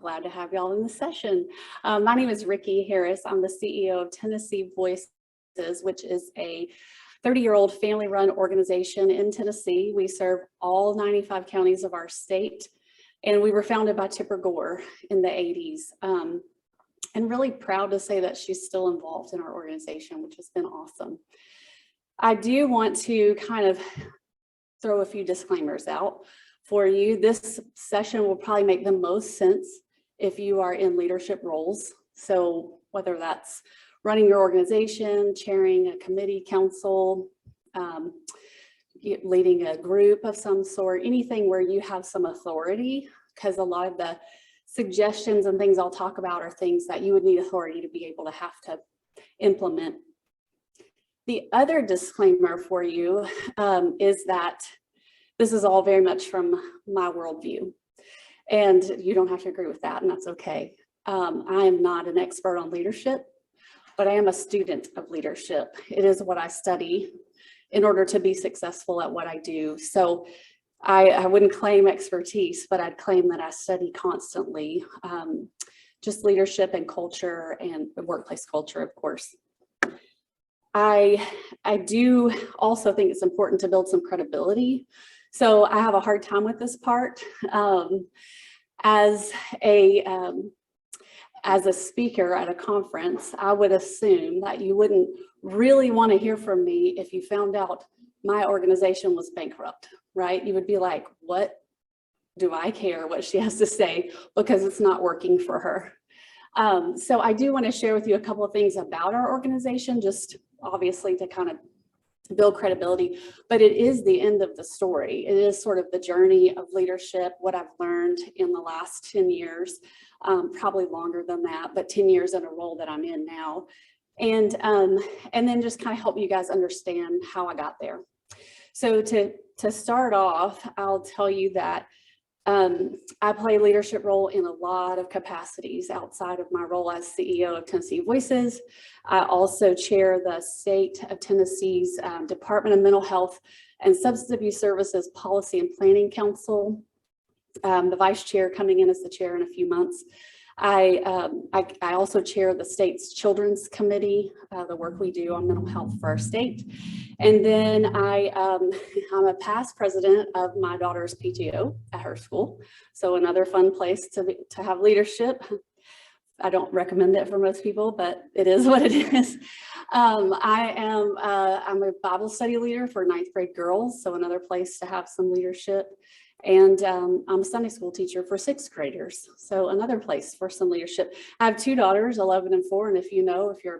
Glad to have y'all in the session. My name is Rikki Harris. I'm the CEO of Tennessee Voices, which is a 30-year-old family-run organization in Tennessee. We serve all 95 counties of our state, and we were founded by Tipper Gore in the 80s. And really proud to say that she's still involved in our organization, which has been awesome. I do want to kind of throw a few disclaimers out for you. This session will probably make the most sense if you are in leadership roles. So whether that's running your organization, chairing a committee, council, leading a group of some sort, anything where you have some authority, because a lot of the suggestions and things I'll talk about are things that you would need authority to be able to have to implement. The other disclaimer for you is that this is all very much from my worldview, and you don't have to agree with that, and that's okay. I am not an expert on leadership, but I am a student of leadership. It is what I study in order to be successful at what I do. So I wouldn't claim expertise, but I'd claim that I study constantly, just leadership and culture and workplace culture, of course. I do also think it's important to build some credibility. So I have a hard time with this part. As a speaker at a conference, I would assume that you wouldn't really want to hear from me if you found out my organization was bankrupt, right? You would be like, what do I care what she has to say, because it's not working for her. So I do want to share with you a couple of things about our organization, just obviously to kind of build credibility, but it is the end of the story. It is sort of the journey of leadership, what I've learned in the last 10 years, probably longer than that, but 10 years in a role that I'm in now. And then just kind of help you guys understand how I got there. So to start off, I'll tell you that I play a leadership role in a lot of capacities outside of my role as CEO of Tennessee Voices. I also chair the state of Tennessee's Department of Mental Health and Substance Abuse Services Policy and Planning Council. The vice chair coming in as the chair in a few months. I also chair the state's Children's Committee, the work we do on mental health for our state. And then I'm a past president of my daughter's PTO at her school. So another fun place to have leadership. I don't recommend it for most people, but it is what it is. I'm a Bible study leader for 9th grade girls. So another place to have some leadership. And I'm a Sunday school teacher for 6th graders. So another place for some leadership. I have 2 daughters, 11 and 4. And if you're a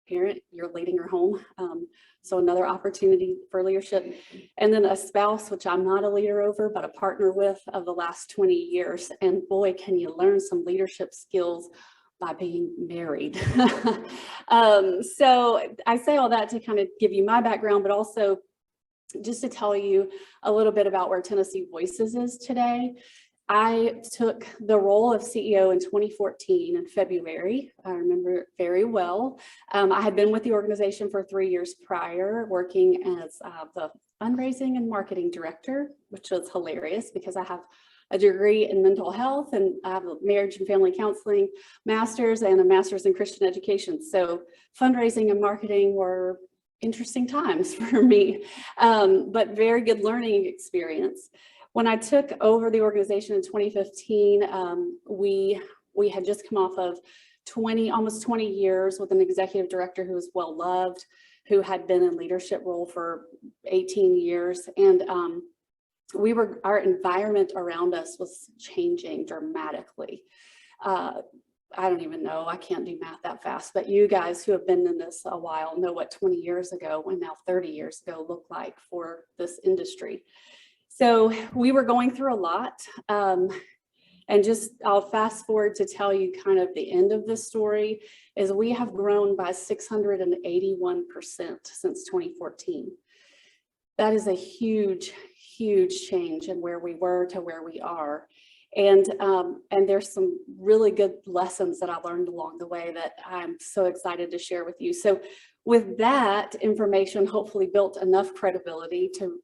parent, you're leading your home. So another opportunity for leadership. And then a spouse, which I'm not a leader over, but a partner with of the last 20 years. And boy, can you learn some leadership skills by being married. So I say all that to kind of give you my background, but also just to tell you a little bit about where Tennessee Voices is today. I took the role of CEO in 2014 in February. I remember it very well. I had been with the organization for 3 years prior, working as the fundraising and marketing director, which was hilarious because I have a degree in mental health and I have a marriage and family counseling master's and a master's in Christian education. So fundraising and marketing were interesting times for me, but very good learning experience. When I took over the organization in 2015, we had just come off of almost 20 years with an executive director who was well loved, who had been in leadership role for 18 years. And our environment around us was changing dramatically. I don't even know, I can't do math that fast, but you guys who have been in this a while know what 20 years ago and now 30 years ago looked like for this industry. So we were going through a lot. And just, I'll fast forward to tell you kind of the end of this story is we have grown by 681% since 2014. That is a huge, huge change in where we were to where we are. And there's some really good lessons that I learned along the way that I'm so excited to share with you. So with that information, hopefully built enough credibility to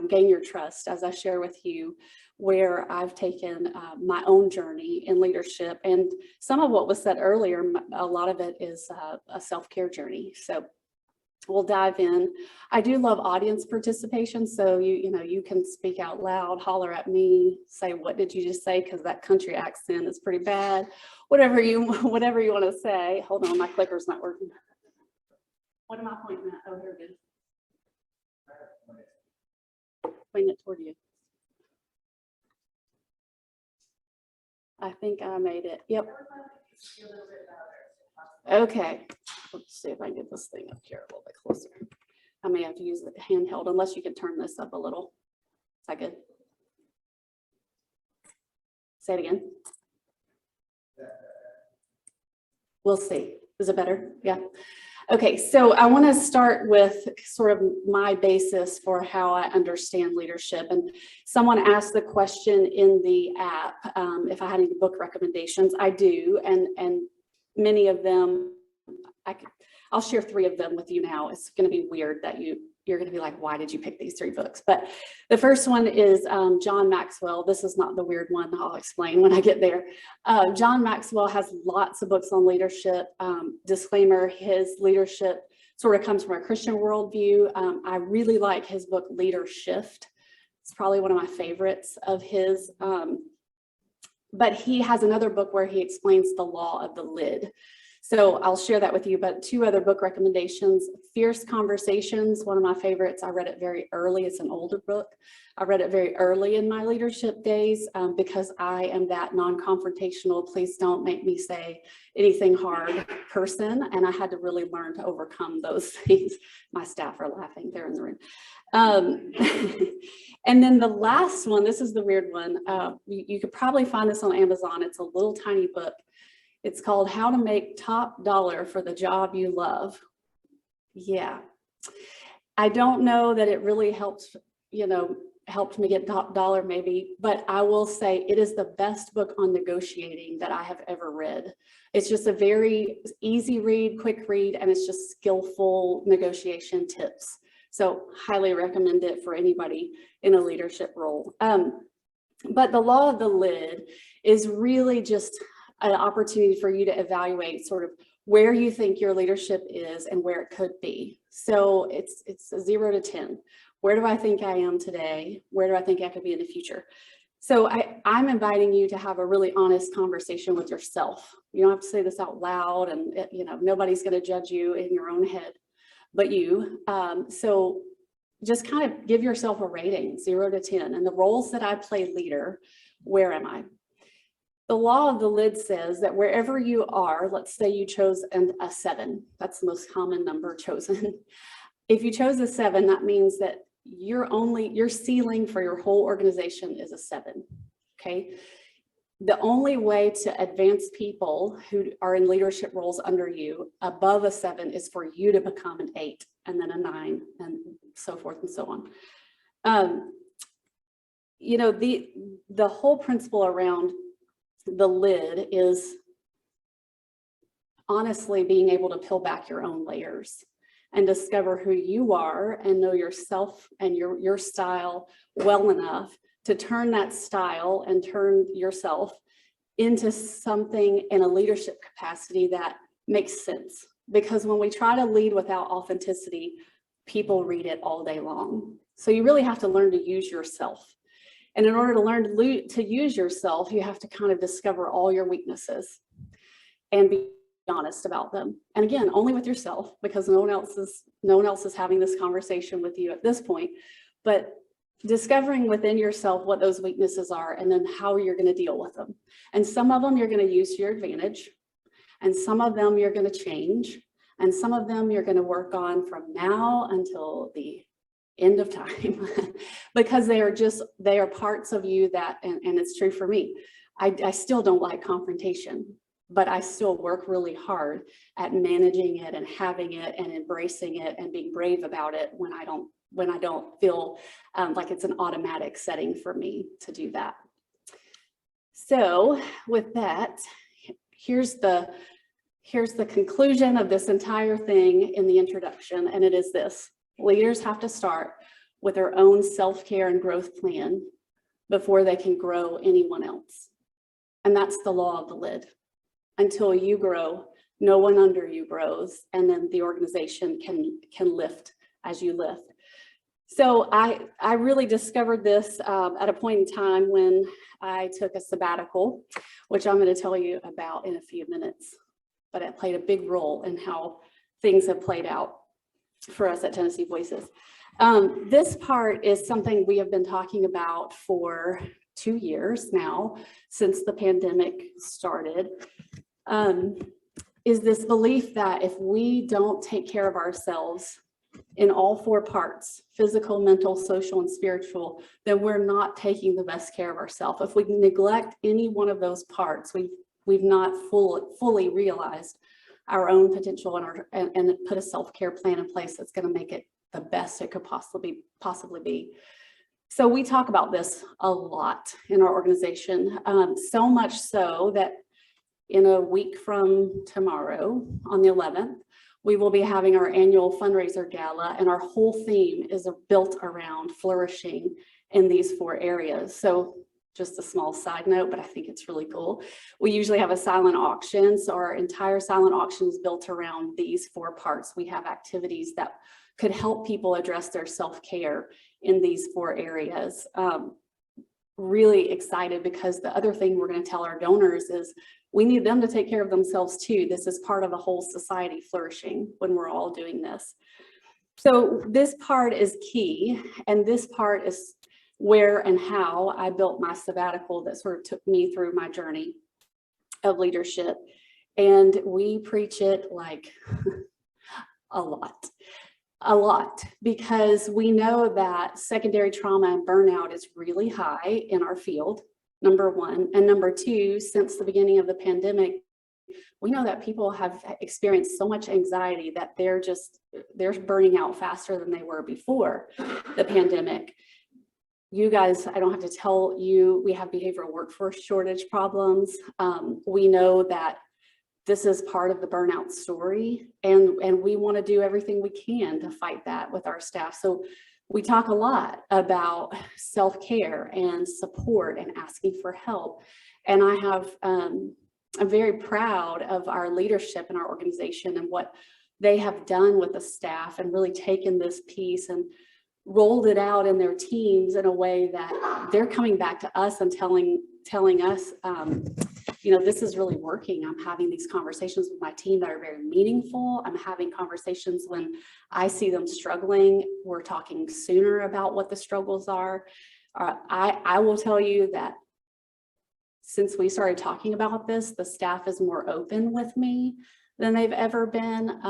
gain your trust as I share with you where I've taken my own journey in leadership. And some of what was said earlier, a lot of it is a self-care journey. So we'll dive in. I do love audience participation. So you can speak out loud, holler at me, say, what did you just say? Because that country accent is pretty bad. Whatever you want to say. Hold on, my clicker's not working. What am I pointing at? Oh, here it is. Point it toward you. I think I made it. Yep. Okay. Let's see if I can get this thing up here a little bit closer. I may have to use the handheld unless you can turn this up a little. Is that good? Say it again. We'll see. Is it better? Yeah. Okay, so I want to start with sort of my basis for how I understand leadership. And someone asked the question in the app if I had any book recommendations. I do, and many of them, I'll share 3 of them with you now. It's going to be weird that you're going to be like, why did you pick these 3 books? But the first one is John Maxwell. This is not the weird one. I'll explain when I get there. John Maxwell has lots of books on leadership. Disclaimer, his leadership sort of comes from a Christian worldview. I really like his book, Leader Shift. It's probably one of my favorites of his. But he has another book where he explains the law of the lid. So I'll share that with you, but 2 other book recommendations. Fierce Conversations, one of my favorites. I read it very early. It's an older book. I read it very early in my leadership days because I am that non-confrontational, please don't make me say anything hard person. And I had to really learn to overcome those things. My staff are laughing, they're in the room. And then the last one, this is the weird one. You could probably find this on Amazon. It's a little tiny book. It's called How to Make Top Dollar for the Job You Love. Yeah. I don't know that it really helped me get top dollar maybe, but I will say it is the best book on negotiating that I have ever read. It's just a very easy read, quick read, and it's just skillful negotiation tips. So highly recommend it for anybody in a leadership role. But the law of the lid is really just an opportunity for you to evaluate sort of where you think your leadership is and where it could be. So it's a 0 to 10. Where do I think I am today? Where do I think I could be in the future? So I'm inviting you to have a really honest conversation with yourself. You don't have to say this out loud, and nobody's going to judge you in your own head, but you. So just kind of give yourself a rating, 0 to 10. And the roles that I play leader, where am I? The law of the lid says that wherever you are, let's say you chose a 7, that's the most common number chosen. If you chose a 7, that means that your ceiling for your whole organization is a 7, okay? The only way to advance people who are in leadership roles under you above a 7 is for you to become an 8 and then a 9 and so forth and so on. The whole principle around the lid is honestly being able to peel back your own layers and discover who you are and know yourself and your style well enough to turn that style and turn yourself into something in a leadership capacity that makes sense. Because when we try to lead without authenticity, people read it all day long. So you really have to learn to use yourself. And in order to learn to use yourself, you have to kind of discover all your weaknesses and be honest about them. And again, only with yourself, because no one else is having this conversation with you at this point. But discovering within yourself what those weaknesses are and then how you're going to deal with them. And some of them you're going to use to your advantage, and some of them you're going to change, and some of them you're going to work on from now until the end of time because they are parts of you that, and it's true for me. I still don't like confrontation, but I still work really hard at managing it and having it and embracing it and being brave about it when I don't feel like it's an automatic setting for me to do that. So with that, here's the conclusion of this entire thing in the introduction, and it is this: leaders have to start with their own self-care and growth plan before they can grow anyone else. And that's the law of the lid. Until you grow, no one under you grows, and then the organization can lift as you lift. So I really discovered this at a point in time when I took a sabbatical, which I'm going to tell you about in a few minutes, but it played a big role in how things have played out for us at Tennessee Voices. This part is something we have been talking about for 2 years now, since the pandemic started, is this belief that if we don't take care of ourselves in all 4 parts, physical, mental, social, and spiritual, then we're not taking the best care of ourselves. If we neglect any one of those parts, we've not fully realized our own potential and put a self-care plan in place that's going to make it the best it could possibly be. So we talk about this a lot in our organization, so much so that in a week from tomorrow, on the 11th, we will be having our annual fundraiser gala, and our whole theme is built around flourishing in these 4 areas. So just a small side note, but I think it's really cool. We usually have a silent auction. So our entire silent auction is built around these 4 parts. We have activities that could help people address their self-care in these 4 areas. Really excited, because the other thing we're going to tell our donors is we need them to take care of themselves too. This is part of a whole society flourishing when we're all doing this. So this part is key, and this part is where and how I built my sabbatical that sort of took me through my journey of leadership. And we preach it like a lot, because we know that secondary trauma and burnout is really high in our field, number 1. And number 2, since the beginning of the pandemic, we know that people have experienced so much anxiety that they're burning out faster than they were before the pandemic. You guys, I don't have to tell you, we have behavioral workforce shortage problems. We know that this is part of the burnout story, and we want to do everything we can to fight that with our staff. So we talk a lot about self-care and support and asking for help. And I'm very proud of our leadership in our organization and what they have done with the staff, and really taken this piece and rolled it out in their teams in a way that they're coming back to us and telling us, this is really working. I'm having these conversations with my team that are very meaningful. I'm having conversations when I see them struggling. We're talking sooner about what the struggles are. I will tell you that since we started talking about this, the staff is more open with me than they've ever been,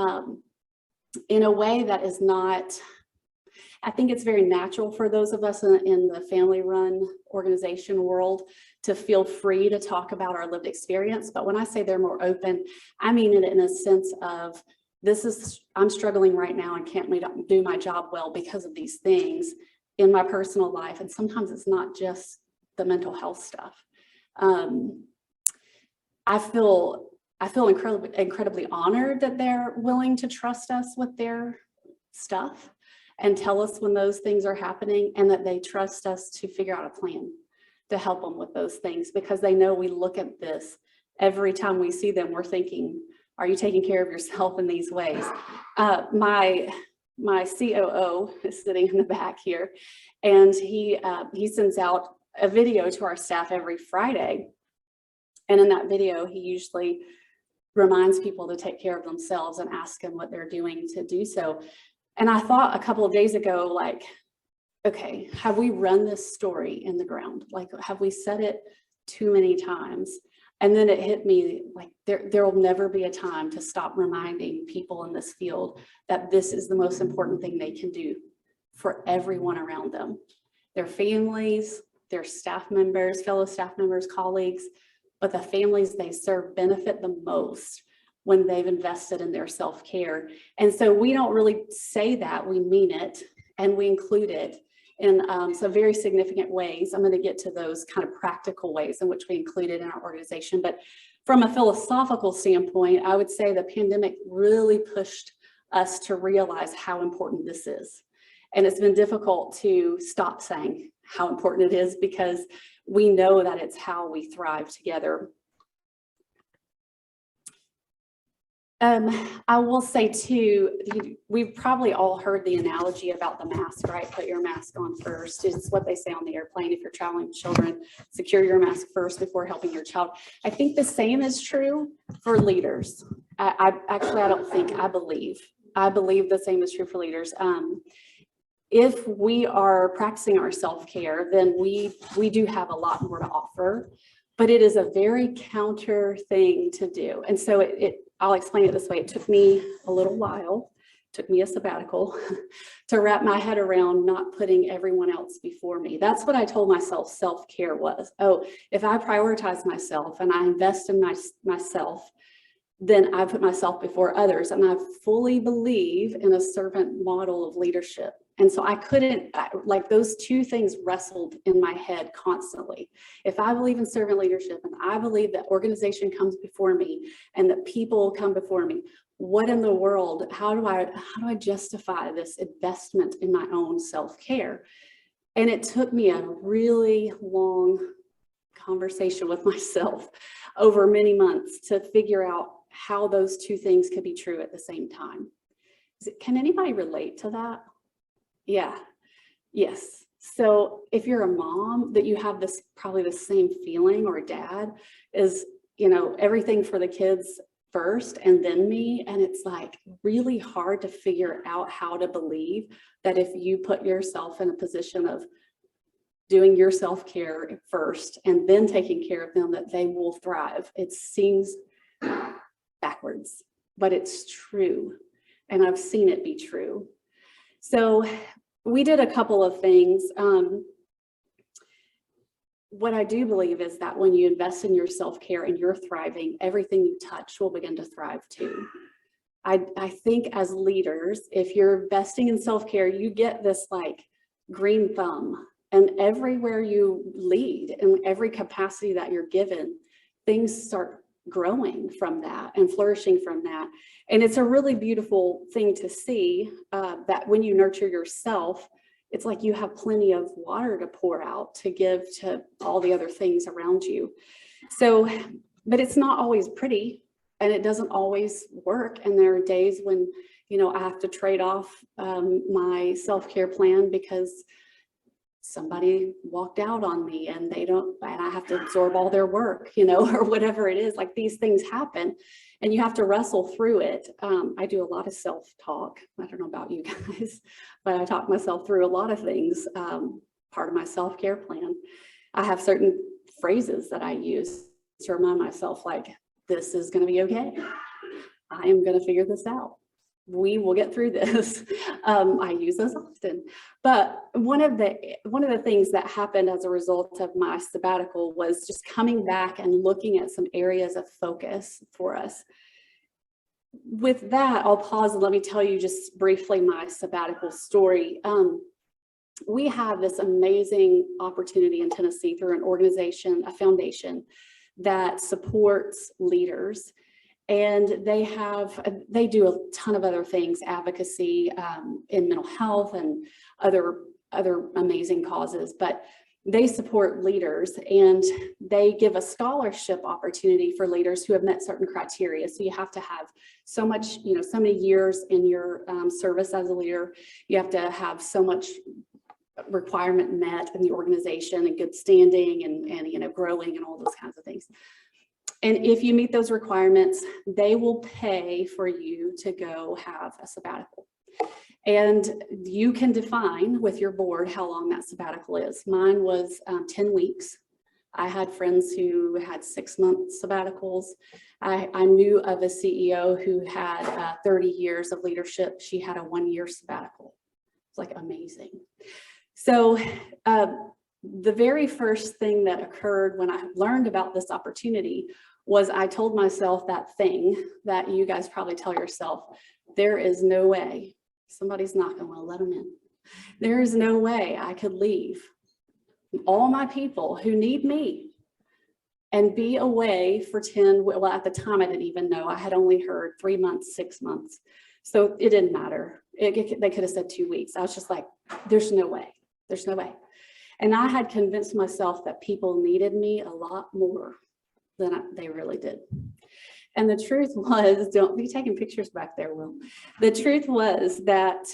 in a way that is not, I think it's very natural for those of us in the family-run organization world to feel free to talk about our lived experience. But when I say they're more open, I mean it in a sense of, I'm struggling right now and can't do my job well because of these things in my personal life. And sometimes it's not just the mental health stuff. I feel incredibly honored that they're willing to trust us with their stuff and tell us when those things are happening, and that they trust us to figure out a plan to help them with those things, because they know we look at this every time we see them. We're thinking, are you taking care of yourself in these ways? My COO is sitting in the back here, and he sends out a video to our staff every Friday. And in that video, he usually reminds people to take care of themselves and ask them what they're doing to do so. And I thought a couple of days ago, like, okay, have we run this story in the ground? Like, have we said it too many times? And then it hit me, like, there will never be a time to stop reminding people in this field that this is the most important thing they can do for everyone around them. Their families, their staff members, fellow staff members, colleagues, but the families they serve benefit the most when they've invested in their self-care. And so we don't really say that, we mean it, and we include it in some very significant ways. I'm going to get to those kind of practical ways in which we include it in our organization. But from a philosophical standpoint, I would say the pandemic really pushed us to realize how important this is. And it's been difficult to stop saying how important it is, because we know that it's how we thrive together. I will say too, we've probably all heard the analogy about the mask, right? Put your mask on first. It's what they say on the airplane. If you're traveling with children, secure your mask first before helping your child. I think the same is true for leaders. I believe the same is true for leaders. If we are practicing our self-care, then we do have a lot more to offer, but it is a very counter thing to do. And so I'll explain it this way. It took me a little while, took me a sabbatical to wrap my head around not putting everyone else before me. That's what I told myself self-care was. Oh, if I prioritize myself and I invest in myself, then I put myself before others. And I fully believe in a servant model of leadership. And so I couldn't, like, those two things wrestled in my head constantly. If I believe in servant leadership and I believe that organization comes before me and that people come before me, what in the world, how do I justify this investment in my own self-care? And it took me a really long conversation with myself over many months to figure out how those two things could be true at the same time. Can anybody relate to that? Yeah. Yes. So if you're a mom, that you have this probably the same feeling, or a dad is, everything for the kids first and then me. And it's like really hard to figure out how to believe that if you put yourself in a position of doing your self-care first and then taking care of them, that they will thrive. It seems backwards, but it's true. And I've seen it be true. So we did a couple of things. What I do believe is that when you invest in your self-care and you're thriving, everything you touch will begin to thrive too. I think as leaders, if you're investing in self-care, you get this like green thumb, and everywhere you lead, in every capacity that you're given, things start growing from that and flourishing from that. And it's a really beautiful thing to see, that when you nurture yourself, it's like you have plenty of water to pour out to give to all the other things around you. So, but it's not always pretty, and it doesn't always work. And there are days when, I have to trade off my self-care plan because somebody walked out on me and I have to absorb all their work, or whatever it is. Like, these things happen and you have to wrestle through it. I do a lot of self-talk. I don't know about you guys, but I talk myself through a lot of things, part of my self-care plan. I have certain phrases that I use to remind myself, like, this is going to be okay. I am going to figure this out. We will get through this. I use those often. But one of the things that happened as a result of my sabbatical was just coming back and looking at some areas of focus for us. With that, I'll pause and let me tell you just briefly my sabbatical story. We have this amazing opportunity in Tennessee through an organization, a foundation that supports leaders. And they do a ton of other things, advocacy in mental health and other amazing causes, but they support leaders and they give a scholarship opportunity for leaders who have met certain criteria. So you have to have so much, so many years in your service as a leader. You have to have so much requirement met in the organization and good standing and growing and all those kinds of things. And if you meet those requirements, they will pay for you to go have a sabbatical. And you can define with your board how long that sabbatical is. Mine was 10 weeks. I had friends who had 6-month sabbaticals. I knew of a CEO who had 30 years of leadership. She had a 1-year sabbatical. It's like amazing. So the very first thing that occurred when I learned about this opportunity was I told myself that thing that you guys probably tell yourself, there is no way, somebody's not going to want to let them in. There is no way I could leave all my people who need me and be away for 10, well, at the time I didn't even know. I had only heard 3 months, 6 months. So it didn't matter. They could have said 2 weeks. I was just like, there's no way. There's no way. And I had convinced myself that people needed me a lot more than they really did. And the truth was, don't be taking pictures back there, Will. The truth was that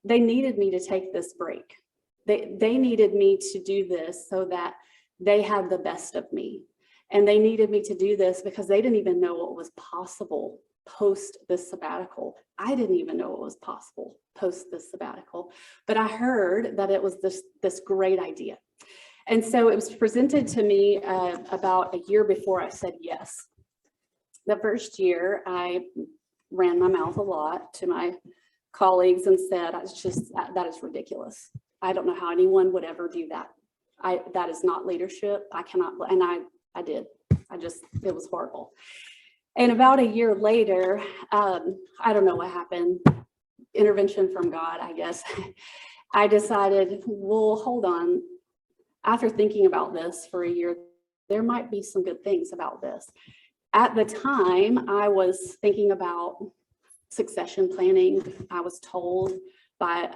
they needed me to take this break. They needed me to do this so that they had the best of me. And they needed me to do this because they didn't even know what was possible post this sabbatical. I didn't even know what was possible post this sabbatical, but I heard that it was this great idea. And so it was presented to me about a year before I said yes. The first year, I ran my mouth a lot to my colleagues and said, that is ridiculous. I don't know how anyone would ever do that. That is not leadership. I cannot, and I did. It was horrible. And about a year later, I don't know what happened, intervention from God, I guess. I decided, well, hold on. After thinking about this for a year, there might be some good things about this. At the time, I was thinking about succession planning. I was told by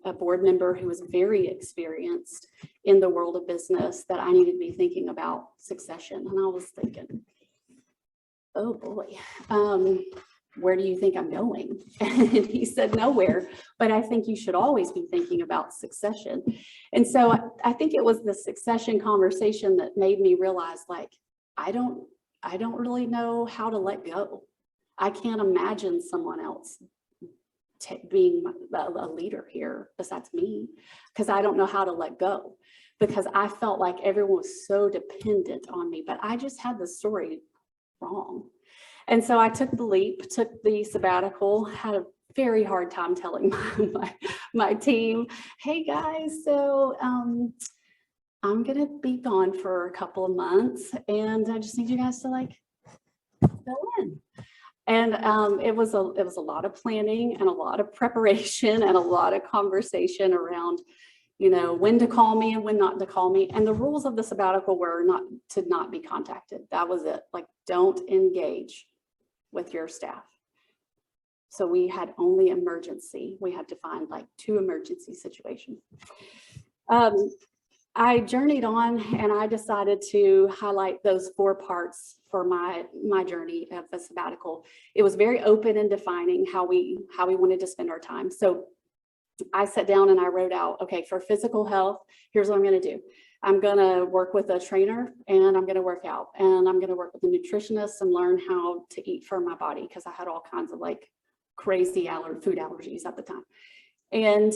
a board member who was very experienced in the world of business that I needed to be thinking about succession. And I was thinking, oh boy, where do you think I'm going? And he said, nowhere, but I think you should always be thinking about succession. And so I think it was the succession conversation that made me realize, like, I don't really know how to let go. I can't imagine someone else being a leader here besides me, because I don't know how to let go, because I felt like everyone was so dependent on me, but I just had the story wrong. And so I took the leap, took the sabbatical, had a very hard time telling my team, hey guys, so I'm gonna be gone for a couple of months and I just need you guys to like fill in. And it was a lot of planning and a lot of preparation and a lot of conversation around, you know, when to call me and when not to call me. And the rules of the sabbatical were not be contacted. That was it. Like, don't engage with your staff. So we had only emergency. We had to find like 2 emergency situations. I journeyed on and I decided to highlight those 4 parts for my journey of the sabbatical. It was very open and defining how we wanted to spend our time. So I sat down and I wrote out, okay, for physical health, here's what I'm going to do. I'm going to work with a trainer and I'm going to work out and I'm going to work with a nutritionist and learn how to eat for my body, because I had all kinds of like crazy food allergies at the time. And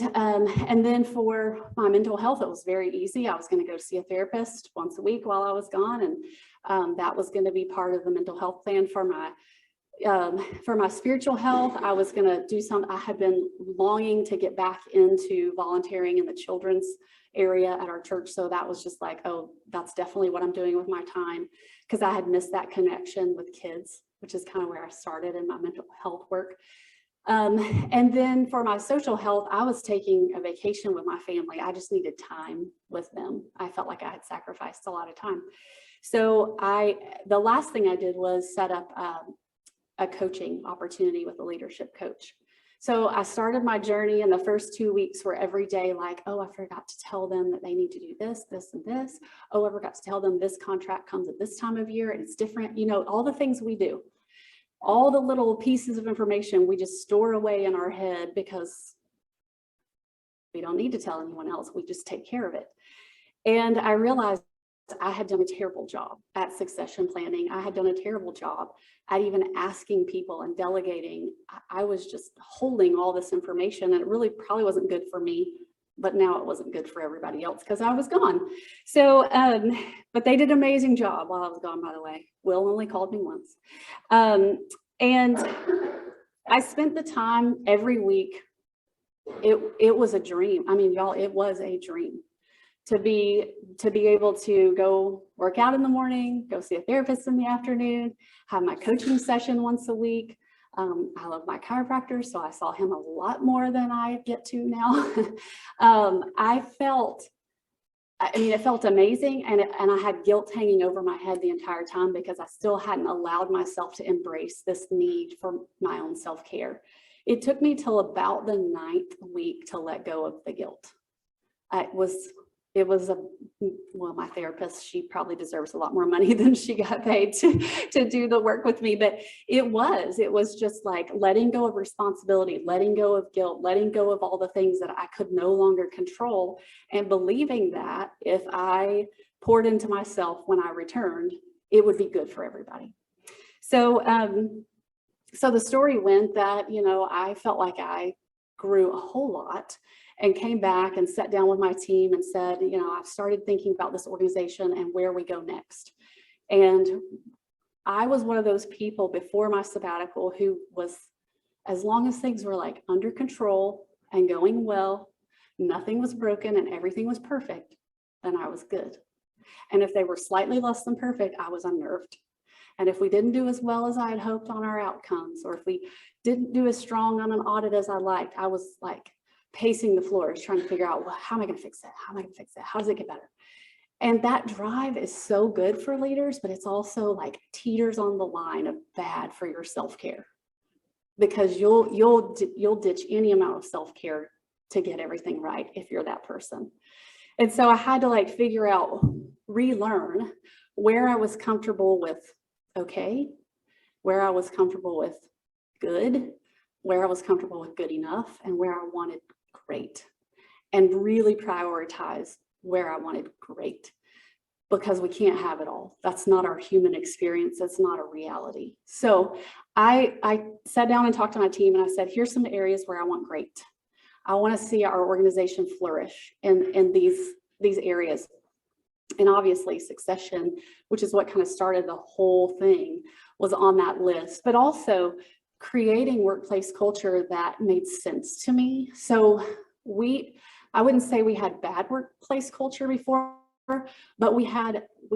then for my mental health, it was very easy. I was going to go see a therapist once a week while I was gone. And that was going to be part of the mental health plan. For my spiritual health, I was going to do I had been longing to get back into volunteering in the children's area at our church. So that was just like, oh, that's definitely what I'm doing with my time, because I had missed that connection with kids, which is kind of where I started in my mental health work. And then for my social health, I was taking a vacation with my family. I just needed time with them. I felt like I had sacrificed a lot of time. So the last thing I did was set up a coaching opportunity with a leadership coach. So I started my journey, and the first 2 weeks were every day like, oh, I forgot to tell them that they need to do this, this, and this. Oh, I forgot to tell them this contract comes at this time of year and it's different. You know, all the things we do. All the little pieces of information we just store away in our head because we don't need to tell anyone else. We just take care of it. And I realized I had done a terrible job at succession planning. I had done a terrible job at even asking people and delegating. I was just holding all this information, and it really probably wasn't good for me, but now it wasn't good for everybody else because I was gone. So, but they did an amazing job while I was gone, by the way. Will only called me once. And I spent the time every week. It was a dream. I mean, y'all, it was a dream to be able to go work out in the morning, go see a therapist in the afternoon, have my coaching session once a week. I love my chiropractor, so I saw him a lot more than I get to now. It felt amazing, and I had guilt hanging over my head the entire time because I still hadn't allowed myself to embrace this need for my own self-care. It took me till about the 9th week to let go of the guilt. It was it was well, my therapist, she probably deserves a lot more money than she got paid to do the work with me. But it was just like letting go of responsibility, letting go of guilt, letting go of all the things that I could no longer control, and believing that if I poured into myself when I returned, it would be good for everybody. So, so the story went that, I felt like I grew a whole lot, and came back and sat down with my team and said, I've started thinking about this organization and where we go next. And I was one of those people before my sabbatical who was, as long as things were like under control and going well, nothing was broken and everything was perfect, then I was good. And if they were slightly less than perfect, I was unnerved. And if we didn't do as well as I had hoped on our outcomes, or if we didn't do as strong on an audit as I liked, I was like pacing the floors, trying to figure out, well, how am I going to fix it? How am I going to fix it? How does it get better? And that drive is so good for leaders, but it's also like teeters on the line of bad for your self-care, because you'll ditch any amount of self-care to get everything right if you're that person. And so I had to like figure out, relearn where I was comfortable with okay, where I was comfortable with good, where I was comfortable with good enough, and where I wanted great, and really prioritize where I wanted great, because we can't have it all. That's not our human experience. That's not a reality. So I sat down and talked to my team, and I said, here's some areas where I want great. I want to see our organization flourish in these areas. And obviously succession, which is what kind of started the whole thing, was on that list, but also creating workplace culture that made sense to me. So I wouldn't say we had bad workplace culture before, but we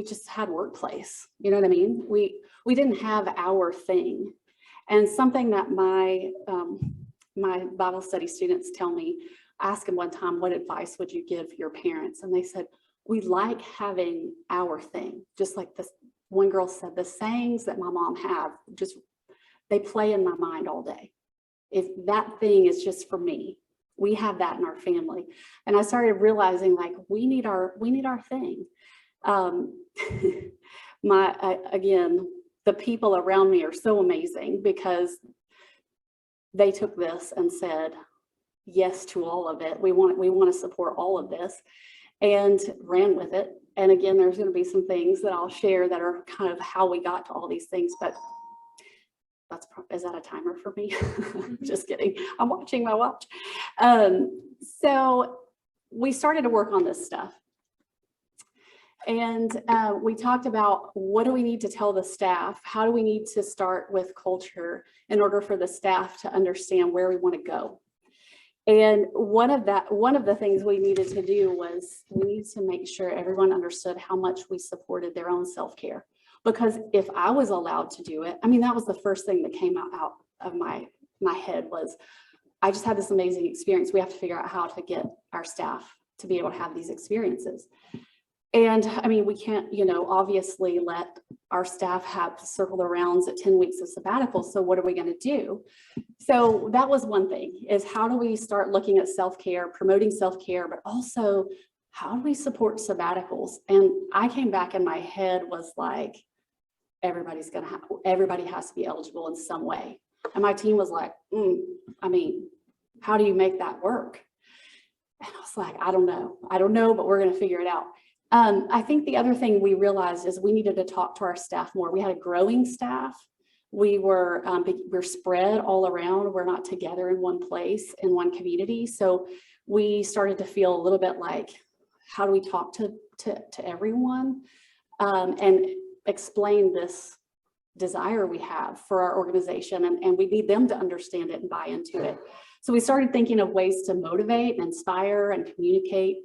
just had workplace, you know what I mean? We didn't have our thing. And something that my Bible study students tell me, I asked them one time, what advice would you give your parents? And they said, we like having our thing. Just like this one girl said, the sayings that my mom have, they play in my mind all day. If that thing is just for me, we have that in our family. And I started realizing like, we need our thing. Again, the people around me are so amazing, because they took this and said yes to all of it. We want to support all of this, and ran with it. And again, there's going to be some things that I'll share that are kind of how we got to all these things, but is that a timer for me? Just kidding. I'm watching my watch. So we started to work on this stuff. And we talked about, what do we need to tell the staff? How do we need to start with culture in order for the staff to understand where we want to go? And one of the things we needed to do was we needed to make sure everyone understood how much we supported their own self-care. Because if I was allowed to do it, I mean, that was the first thing that came out of my head was, I just had this amazing experience. We have to figure out how to get our staff to be able to have these experiences. And I mean, we can't, obviously let our staff have circle the rounds at 10 weeks of sabbatical. So what are we going to do? So that was one thing, is how do we start looking at self-care, promoting self-care, but also how do we support sabbaticals? And I came back in my head was like, everybody has to be eligible in some way. And my team was like, I mean, how do you make that work? And I was like, I don't know, but we're going to figure it out. I think the other thing we realized is we needed to talk to our staff more. We had a growing staff. We're spread all around. We're not together in one place, in one community. So we started to feel a little bit like, how do we talk to everyone and explain this desire we have for our organization, and we need them to understand it and buy into it. So we started thinking of ways to motivate and inspire and communicate.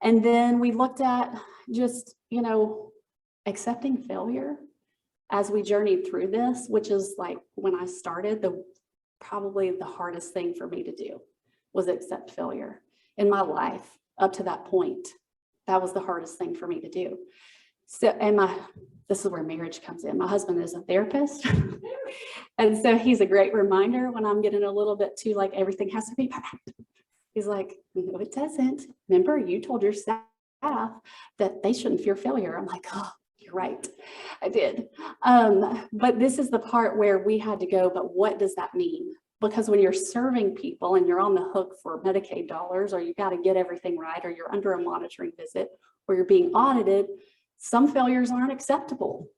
And then we looked at just, accepting failure as we journeyed through this, which is like when I started, probably the hardest thing for me to do was accept failure in my life up to that point. That was the hardest thing for me to do. So, and this is where marriage comes in. My husband is a therapist. And so he's a great reminder when I'm getting a little bit too like everything has to be perfect. He's like, no, it doesn't. Remember, you told yourself that they shouldn't fear failure. I'm like, oh, you're right, I did. But this is the part where we had to go, but what does that mean? Because when you're serving people and you're on the hook for Medicaid dollars, or you got to get everything right, or you're under a monitoring visit, or you're being audited, some failures aren't acceptable.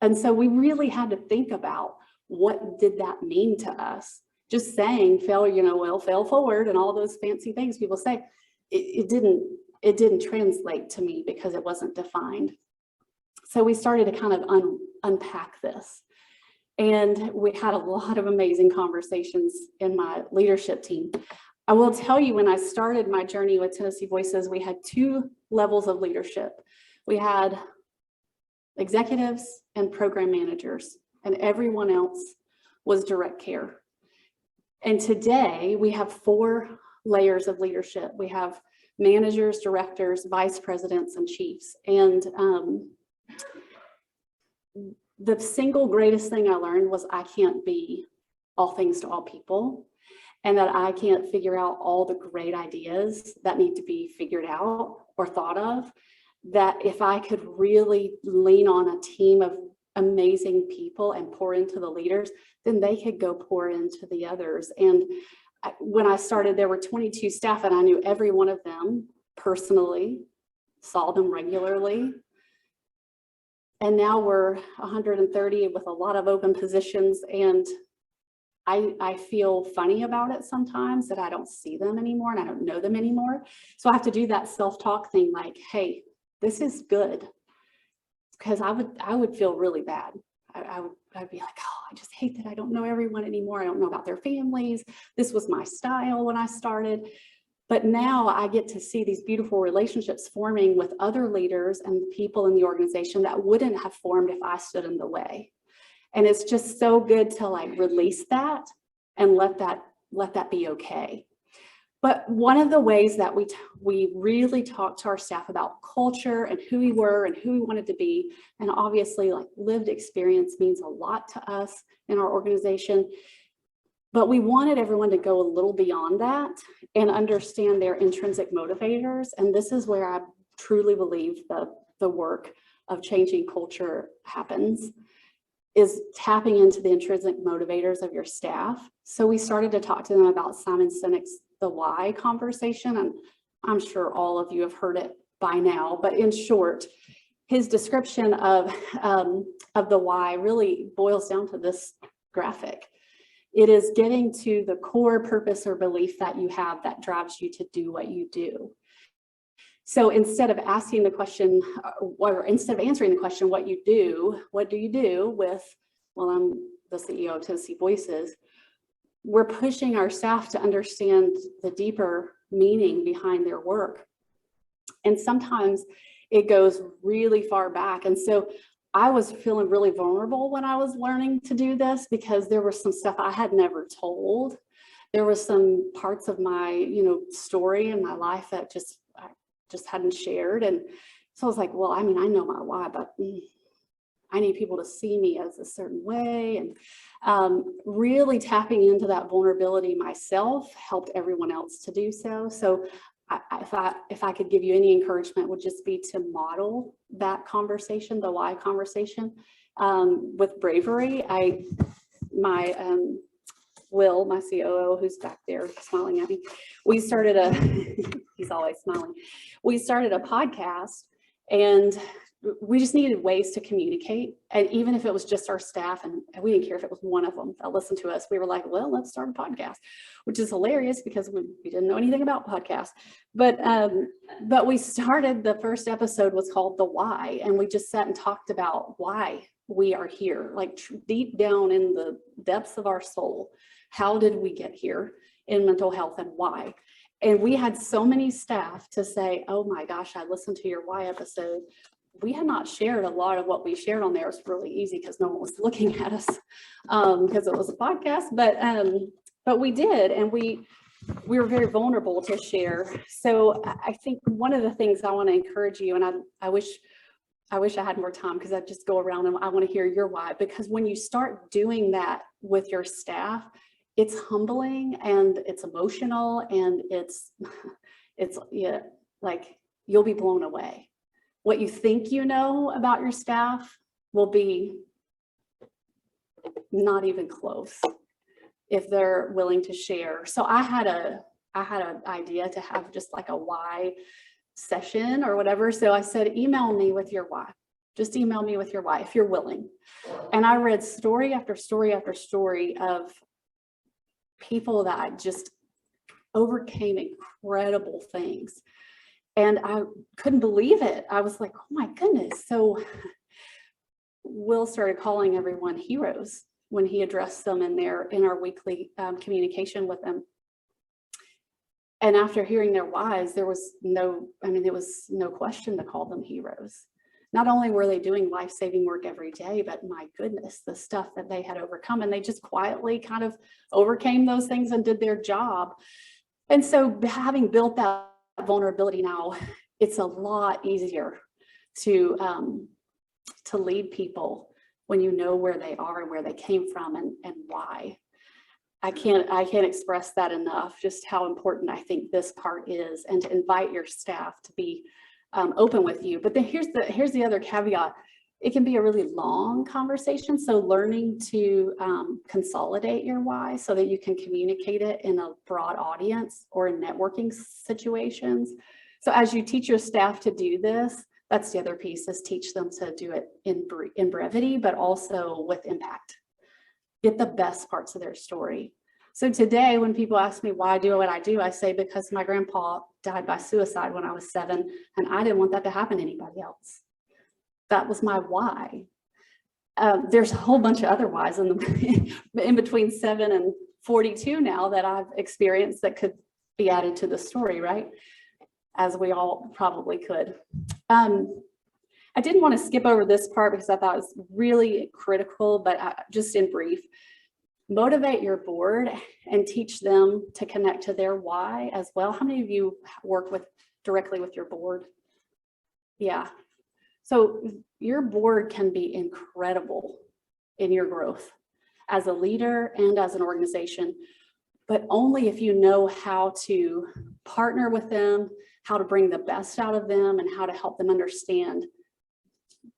And so we really had to think about, what did that mean to us? Just saying failure, well, fail forward and all those fancy things people say, it didn't translate to me because it wasn't defined. So we started to kind of unpack this. And we had a lot of amazing conversations in my leadership team. I will tell you, when I started my journey with Tennessee Voices, we had 2 levels of leadership. We had executives and program managers, and everyone else was direct care. And today we have 4 layers of leadership. We have managers, directors, vice presidents, and chiefs. And the single greatest thing I learned was I can't be all things to all people, and that I can't figure out all the great ideas that need to be figured out or thought of. That if I could really lean on a team of amazing people and pour into the leaders, then they could go pour into the others. And when I started, there were 22 staff, and I knew every one of them personally, saw them regularly. And now we're 130 with a lot of open positions, and I feel funny about it sometimes that I don't see them anymore and I don't know them anymore. So I have to do that self-talk thing, like, hey, this is good, because I would feel really bad. I'd be like, oh, I just hate that I don't know everyone anymore. I don't know about their families. This was my style when I started. But now I get to see these beautiful relationships forming with other leaders and people in the organization that wouldn't have formed if I stood in the way. And it's just so good to like release that and let that be okay. But one of the ways that we really talked to our staff about culture and who we were and who we wanted to be, and obviously like lived experience means a lot to us in our organization, but we wanted everyone to go a little beyond that and understand their intrinsic motivators. And this is where I truly believe the work of changing culture happens, is tapping into the intrinsic motivators of your staff. So we started to talk to them about Simon Sinek's The Why conversation, and I'm sure all of you have heard it by now, but in short, his description of the why really boils down to this graphic. It is getting to the core purpose or belief that you have that drives you to do what you do. So instead of asking the question, or instead of answering the question, what do you do with, well, I'm the CEO of Tennessee Voices, we're pushing our staff to understand the deeper meaning behind their work. And sometimes it goes really far back. And so I was feeling really vulnerable when I was learning to do this, because there was some stuff I had never told. There was some parts of my, story in my life that I just hadn't shared. And so I was like, well, I mean, I know my why, but I need people to see me as a certain way. And really tapping into that vulnerability myself helped everyone else to do so. So if I could give you any encouragement, would just be to model that conversation, the why conversation, with bravery. Will, my COO, who's back there smiling at me, he's always smiling. We started a podcast, and we just needed ways to communicate. And even if it was just our staff, and we didn't care if it was one of them that listened to us, we were like, well, let's start a podcast, which is hilarious because we didn't know anything about podcasts. But we started, the first episode was called The Why. And we just sat and talked about why we are here, like deep down in the depths of our soul. How did we get here in mental health, and why? And we had so many staff to say, oh my gosh, I listened to your why episode. We had not shared a lot of what we shared on there. It was really easy because no one was looking at us because it was a podcast, but we did, and we were very vulnerable to share. So I think one of the things I want to encourage you, and I wish I had more time because I just go around and I want to hear your why, because when you start doing that with your staff, it's humbling and it's emotional, and it's like, you'll be blown away. What you think you know about your staff will be not even close if they're willing to share. So I had an idea to have just like a why session or whatever. So I said, email me with your why. Just email me with your why if you're willing. And I read story after story after story of people that just overcame incredible things. And I couldn't believe it. I was like, oh my goodness. So Will started calling everyone heroes when he addressed them in our weekly communication with them. And after hearing their whys, it was no question to call them heroes. Not only were they doing life-saving work every day, but my goodness, the stuff that they had overcome, and they just quietly kind of overcame those things and did their job. And so having built that vulnerability now, it's a lot easier to lead people when you know where they are and where they came from and why. I can't express that enough, just how important I think this part is, and to invite your staff to be open with you. But then here's the other caveat. It can be a really long conversation. So learning to consolidate your why so that you can communicate it in a broad audience or in networking situations. So as you teach your staff to do this, that's the other piece, is teach them to do it in brevity, but also with impact. Get the best parts of their story. So today, when people ask me why I do what I do, I say, because my grandpa died by suicide when I was 7, and I didn't want that to happen to anybody else. That was my why. There's a whole bunch of other whys in between 7 and 42 now that I've experienced that could be added to the story, right? As we all probably could. I didn't want to skip over this part because I thought it was really critical, but just in brief, motivate your board and teach them to connect to their why as well. How many of you work directly with your board? Yeah. So your board can be incredible in your growth as a leader and as an organization, but only if you know how to partner with them, how to bring the best out of them, and how to help them understand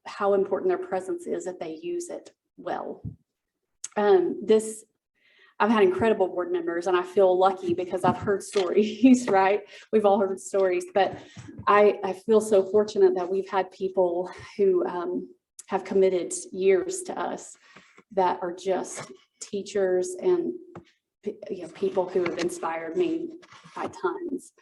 how important their presence is if they use it well. I've had incredible board members, and I feel lucky because I've heard stories, right? We've all heard stories, but I feel so fortunate that we've had people who have committed years to us that are just teachers and people who have inspired me by tons.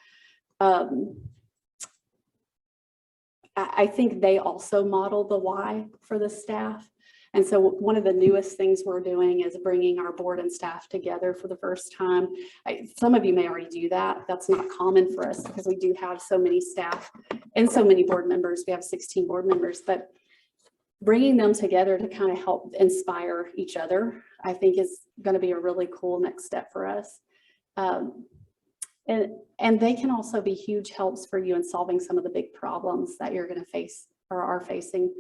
I think they also model the why for the staff. And so one of the newest things we're doing is bringing our board and staff together for the first time. Some of you may already do that. That's not common for us because we do have so many staff and so many board members. We have 16 board members, but bringing them together to kind of help inspire each other, I think, is going to be a really cool next step for us. And they can also be huge helps for you in solving some of the big problems that you're going to face or are facing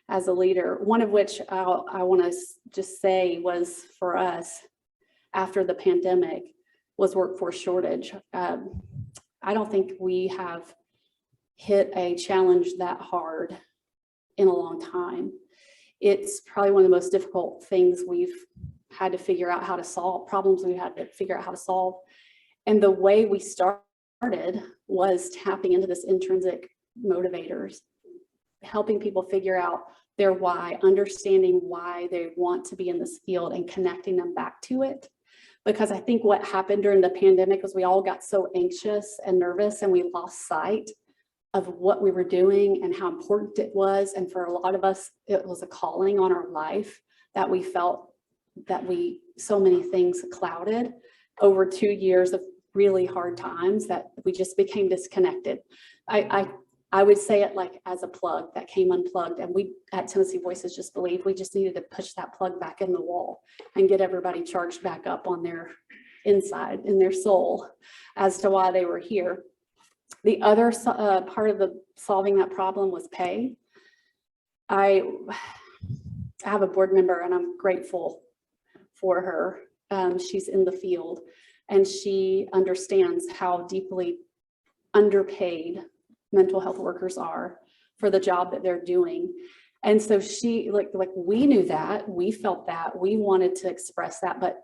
as a leader. One of which I want to just say was for us after the pandemic was workforce shortage. I don't think we have hit a challenge that hard in a long time. It's probably one of the most difficult things we've had to figure out how to solve, problems we've had to figure out how to solve. And the way we started was tapping into this intrinsic motivators, helping people figure out their why, understanding why they want to be in this field and connecting them back to it. Because I think what happened during the pandemic was we all got so anxious and nervous and we lost sight of what we were doing and how important it was. And for a lot of us, it was a calling on our life that we felt that so many things clouded over 2 years of really hard times that we just became disconnected. I would say it like as a plug that came unplugged, and we at Tennessee Voices just believed we just needed to push that plug back in the wall and get everybody charged back up on their inside, in their soul, as to why they were here. The other part of solving that problem was pay. I have a board member and I'm grateful for her. She's in the field and she understands how deeply underpaid mental health workers are for the job that they're doing. And so she, like we knew that, we felt that, we wanted to express that, but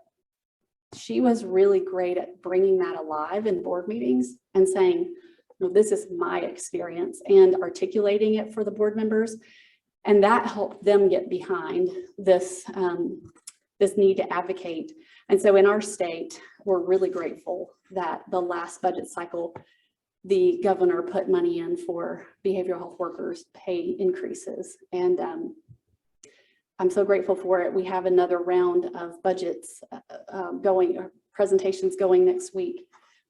she was really great at bringing that alive in board meetings and saying, no, this is my experience, and articulating it for the board members. And that helped them get behind this, this need to advocate. And so in our state, we're really grateful that the last budget cycle, the governor put money in for behavioral health workers' pay increases. And I'm so grateful for it. We have another round of budgets presentations going next week,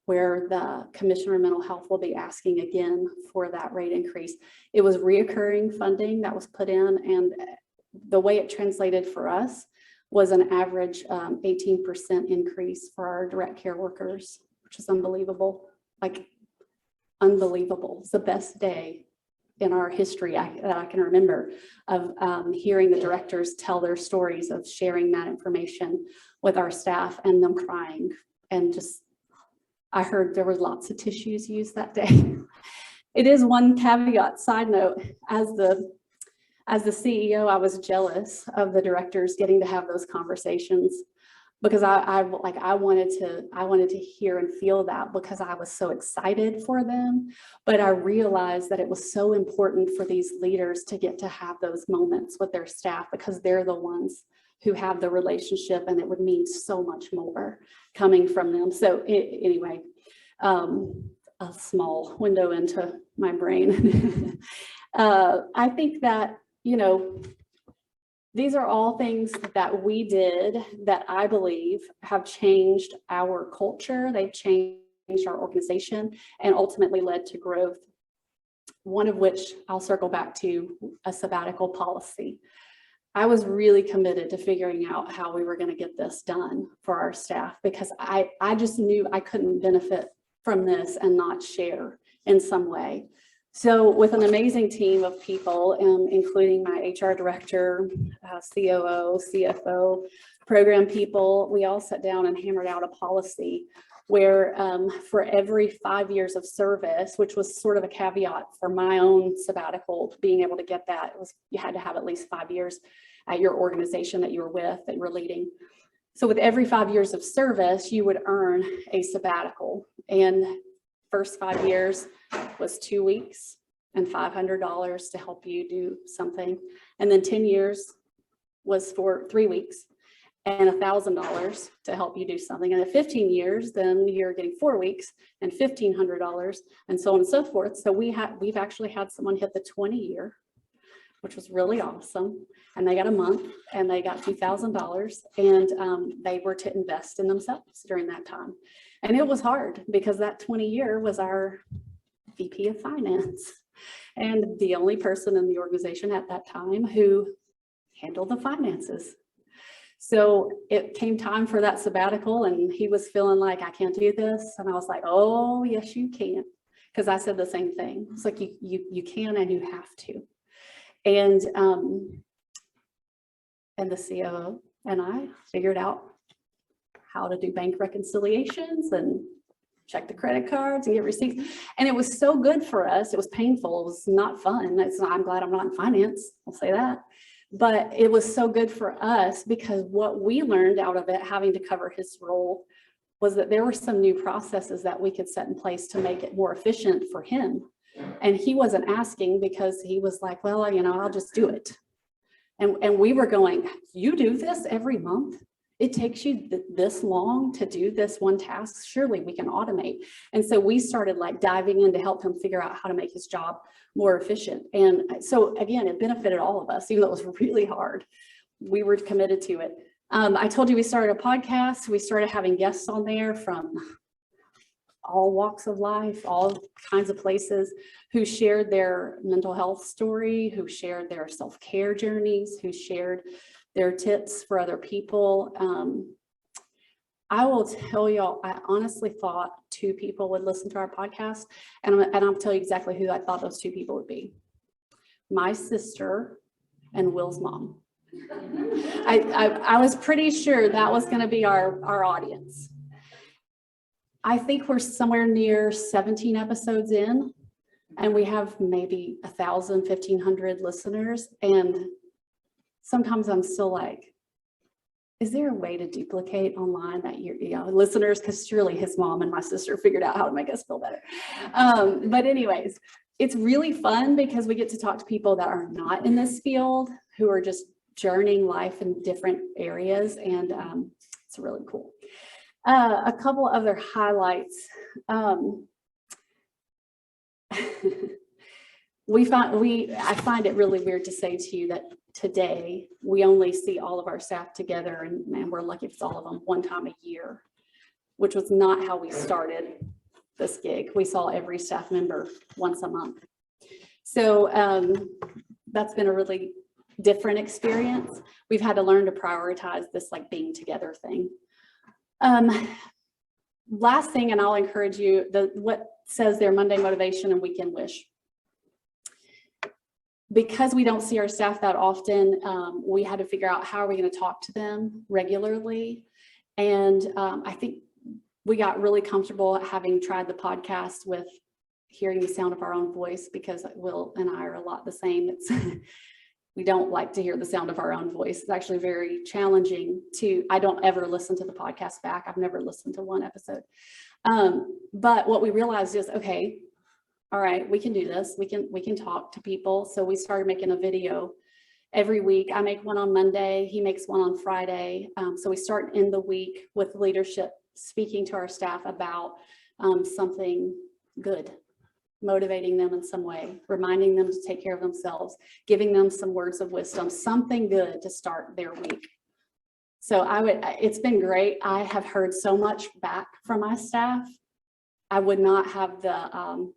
where the Commissioner of Mental Health will be asking again for that rate increase. It was reoccurring funding that was put in, and the way it translated for us was an average 18% increase for our direct care workers, which is unbelievable, like unbelievable. It's the best day in our history that I can remember of hearing the directors tell their stories of sharing that information with our staff and them crying. And just, I heard there was lots of tissues used that day. It is one caveat, side note, as the CEO, I was jealous of the directors getting to have those conversations, because I wanted to hear and feel that, because I was so excited for them. But I realized that it was so important for these leaders to get to have those moments with their staff, because they're the ones who have the relationship, and it would mean so much more coming from them. So anyway, a small window into my brain. I think that, you know, these are all things that we did that I believe have changed our culture. They've changed our organization and ultimately led to growth. One of which I'll circle back to, a sabbatical policy. I was really committed to figuring out how we were going to get this done for our staff, because I just knew I couldn't benefit from this and not share in some way. So with an amazing team of people, including my HR director, COO, CFO, program people, we all sat down and hammered out a policy where for every 5 years of service, which was sort of a caveat for my own sabbatical, being able to get that, you had to have at least 5 years at your organization that you were with, that you were leading. So with every 5 years of service, you would earn a sabbatical. And first 5 years was 2 weeks and $500 to help you do something. And then 10 years was for 3 weeks and $1,000 to help you do something. And at 15 years, then you're getting 4 weeks and $1,500, and so on and so forth. So we've actually had someone hit the 20-year, which was really awesome. And they got a month and they got $2,000, and they were to invest in themselves during that time. And it was hard, because that 20-year was our VP of finance and the only person in the organization at that time who handled the finances. So it came time for that sabbatical, and he was feeling like, I can't do this. And I was like, oh, yes, you can. Because I said the same thing. It's like, you can and you have to. And the COO and I figured out how to do bank reconciliations and check the credit cards and get receipts. And it was so good for us. It was painful. It was not fun. I'm glad I'm not in finance. I'll say that. But it was so good for us, because what we learned out of it, having to cover his role, was that there were some new processes that we could set in place to make it more efficient for him. And he wasn't asking, because he was like, well, you know, I'll just do it. And we were going, you do this every month? It takes you this long to do this one task? Surely we can automate. And so we started like diving in to help him figure out how to make his job more efficient. And so again, it benefited all of us, even though it was really hard. We were committed to it. I told you we started a podcast. We started having guests on there from all walks of life, all kinds of places, who shared their mental health story, who shared their self-care journeys, who shared their tips for other people. I will tell y'all, I honestly thought 2 people would listen to our podcast, and I'll tell you exactly who I thought those 2 people would be. My sister and Will's mom. I was pretty sure that was going to be our audience. I think we're somewhere near 17 episodes in, And we have maybe 1,000, 1,500 listeners. And sometimes I'm still like, is there a way to duplicate online that listeners, because surely his mom and my sister figured out how to make us feel better. But anyways, it's really fun because we get to talk to people that are not in this field, who are just journeying life in different areas. And it's really cool. A couple other highlights. I find it really weird to say to you that today we only see all of our staff together, and we're lucky if it's all of them, one time a year, which was not how we started this gig. We saw every staff member once a month. So that's been a really different experience. We've had to learn to prioritize this like being together thing. Last thing, and I'll encourage you, what says their Monday motivation and weekend wish. Because we don't see our staff that often, we had to figure out how are we going to talk to them regularly. And I think we got really comfortable having tried the podcast with hearing the sound of our own voice, because Will and I are a lot the same. We don't like to hear the sound of our own voice. It's actually very challenging I don't ever listen to the podcast back. I've never listened to one episode. But what we realized is, okay, all right, we can do this. We can talk to people. So we started making a video every week. I make one on Monday. He makes one on Friday. So we start in the week with leadership, speaking to our staff about something good, motivating them in some way, reminding them to take care of themselves, giving them some words of wisdom, something good to start their week. So it's been great. I have heard so much back from my staff. I wouldn't have the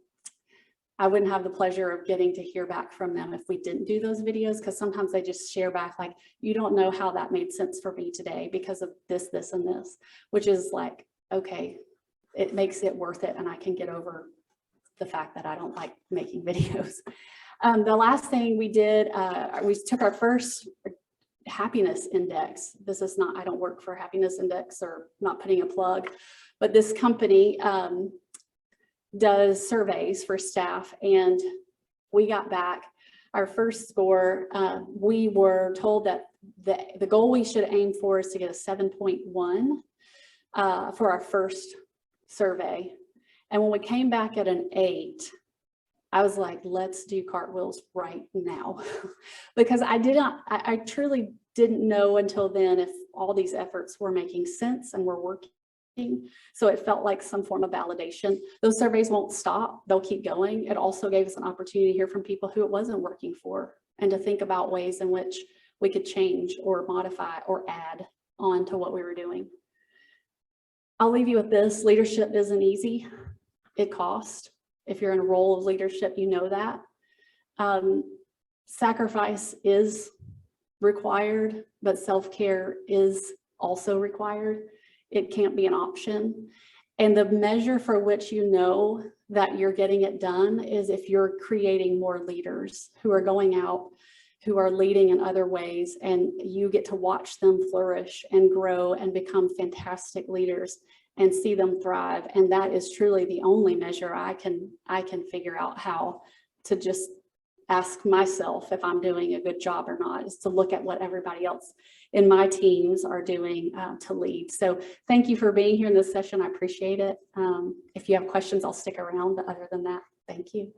pleasure of getting to hear back from them if we didn't do those videos, because sometimes they just share back like, you don't know how that made sense for me today because of this, this, and this, which is like, okay, it makes it worth it. And I can get over the fact that I don't like making videos. The last thing we did, we took our first happiness index. This is not, I don't work for Happiness Index, or not putting a plug, but this company does surveys for staff, and we got back our first score. We were told that the goal we should aim for is to get a 7.1 for our first survey. And when we came back at an 8, I was like, let's do cartwheels right now. Because I truly didn't know until then if all these efforts were making sense and were working. So it felt like some form of validation. Those surveys won't stop. They'll keep going. It also gave us an opportunity to hear from people who it wasn't working for, and to think about ways in which we could change or modify or add on to what we were doing. I'll leave you with this. Leadership isn't easy. It costs. If you're in a role of leadership, you know that. Sacrifice is required, but self-care is also required. It can't be an option. And the measure for which you know that you're getting it done is if you're creating more leaders who are going out, who are leading in other ways, and you get to watch them flourish and grow and become fantastic leaders and see them thrive. And that is truly the only measure I can figure out how to just ask myself if I'm doing a good job or not, is to look at what everybody else in my teams are doing to lead. So thank you for being here in this session. I appreciate it. If you have questions, I'll stick around. But other than that, thank you.